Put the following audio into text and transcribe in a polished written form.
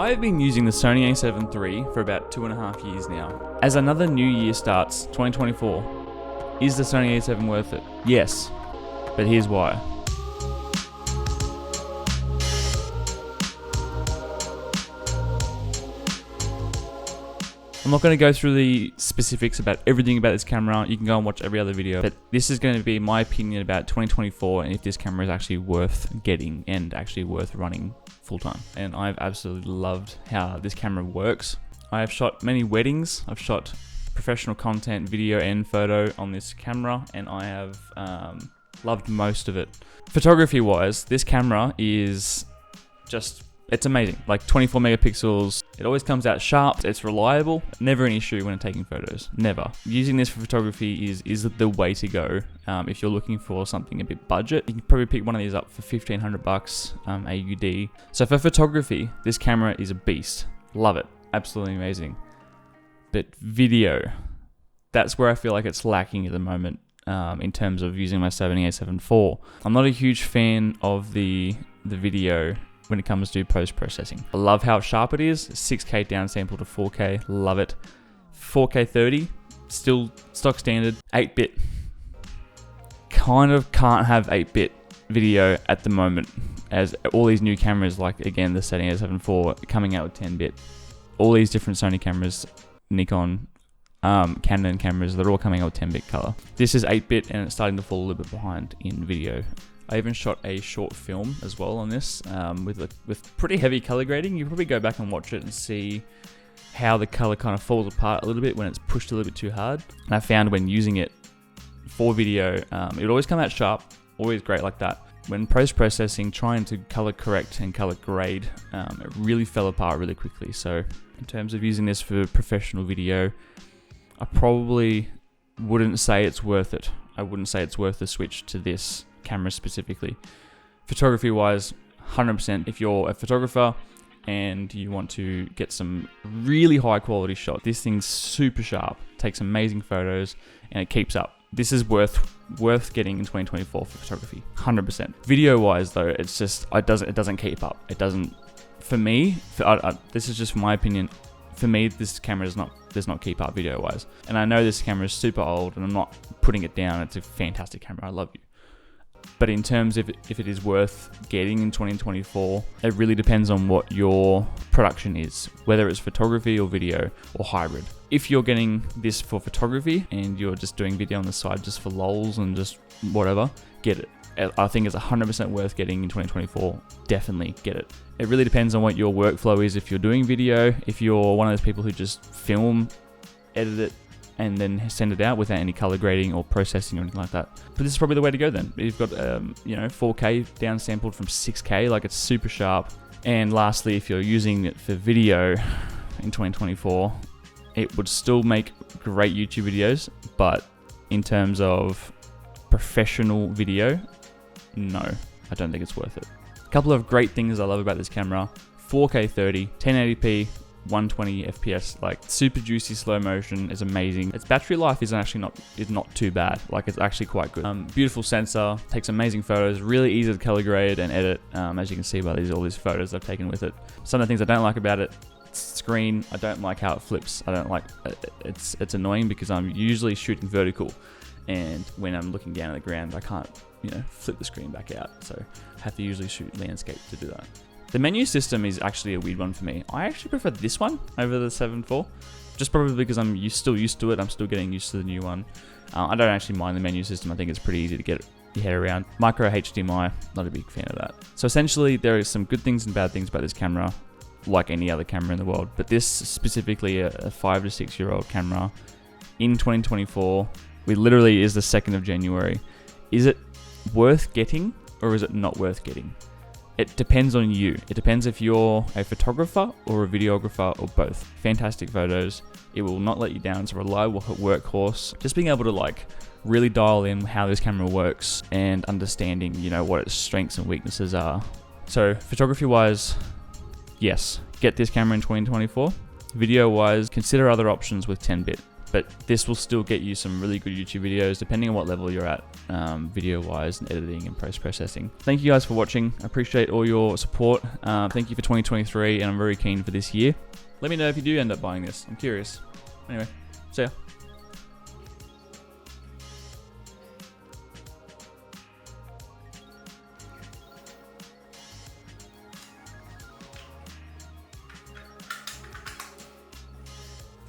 I've been using the Sony A7 III for about 2.5 years now. As another new year starts, 2024, is the Sony A7 worth it? Yes, but here's why. I'm not going to go through the specifics about everything about this camera. You can go and watch every other video, but this is going to be my opinion about 2024 and if this camera is actually worth getting and actually worth running full time. And I've absolutely loved how this camera works. I have shot many weddings. I've shot professional content, video and photo on this camera, and I have loved most of it. Photography wise, this camera is just, it's amazing. Like 24 megapixels, it always comes out sharp, it's reliable, never an issue when I'm taking photos, never. Using this for photography is the way to go. If you're looking for something a bit budget, you can probably pick one of these up for 1,500 bucks, AUD. So for photography, this camera is a beast. Love it, absolutely amazing. But video, that's where I feel like it's lacking at the moment in terms of using my Sony A7 IV. I'm not a huge fan of the video when it comes to post-processing. I love how sharp it is, 6K downsample to 4K, love it. 4K 30, still stock standard. 8-bit, kind of can't have 8-bit video at the moment, as all these new cameras, like again the Sony A7 IV, coming out with 10-bit. All these different Sony cameras, Nikon, Canon cameras, they're all coming out with 10-bit color. This is 8-bit and it's starting to fall a little bit behind in video. I even shot a short film as well on this with pretty heavy color grading. You can probably go back and watch it and see how the color kind of falls apart a little bit when it's pushed a little bit too hard. And I found when using it for video, it would always come out sharp, always great like that. When post-processing, trying to color correct and color grade, it really fell apart really quickly. So in terms of using this for professional video, I probably wouldn't say it's worth it. I wouldn't say it's worth the switch to this camera specifically. Photography wise, 100%. If you're a photographer and you want to get some really high quality shots, this thing's super sharp, takes amazing photos, and it keeps up. This is worth getting in 2024 for photography, 100%. Video wise though, it's just, it doesn't keep up. It doesn't, for me, this is just my opinion, for me, this camera does not keep up video wise. And I know this camera is super old and I'm not putting it down. It's a fantastic camera, I love you. But in terms of if it is worth getting in 2024, it really depends on what your production is, whether it's photography or video or hybrid. If you're getting this for photography and you're just doing video on the side just for lols and just whatever, get it. I think it's 100% worth getting in 2024. Definitely get it. It really depends on what your workflow is. If you're doing video, if you're one of those people who just film, edit it, and then send it out without any color grading or processing or anything like that. But this is probably the way to go then. You've got 4K downsampled from 6K, like it's super sharp. And lastly, if you're using it for video in 2024, it would still make great YouTube videos, but in terms of professional video, no, I don't think it's worth it. A couple of great things I love about this camera: 4K 30, 1080p, 120 FPS, like super juicy slow motion is amazing. Its battery life is not too bad. Like it's actually quite good. Beautiful sensor, takes amazing photos, really easy to color grade and edit. As you can see by all these photos I've taken with it. Some of the things I don't like about it: screen. I don't like how it flips. I don't like it's annoying because I'm usually shooting vertical, and when I'm looking down at the ground, I can't flip the screen back out. So I have to usually shoot landscape to do that. The menu system is actually a weird one for me. I actually prefer this one over the 7 IV, just probably because I'm still used to it. I'm still getting used to the new one. I don't actually mind the menu system. I think it's pretty easy to get your head around. Micro HDMI, not a big fan of that. So essentially, there are some good things and bad things about this camera, like any other camera in the world. But this specifically, a 5 to 6 year old camera in 2024, we literally is the 2nd of January. Is it worth getting or is it not worth getting? It depends on you. It depends if you're a photographer or a videographer or both. Fantastic photos. It will not let you down. It's a reliable workhorse. Just being able to really dial in how this camera works and understanding, what its strengths and weaknesses are. So photography wise, yes, get this camera in 2024. Video wise, consider other options with 10-bit. but this will still get you some really good YouTube videos depending on what level you're at, video wise and editing and post-processing. Thank you guys for watching. I appreciate all your support. Thank you for 2023, and I'm very keen for this year. Let me know if you do end up buying this. I'm curious. Anyway, see ya.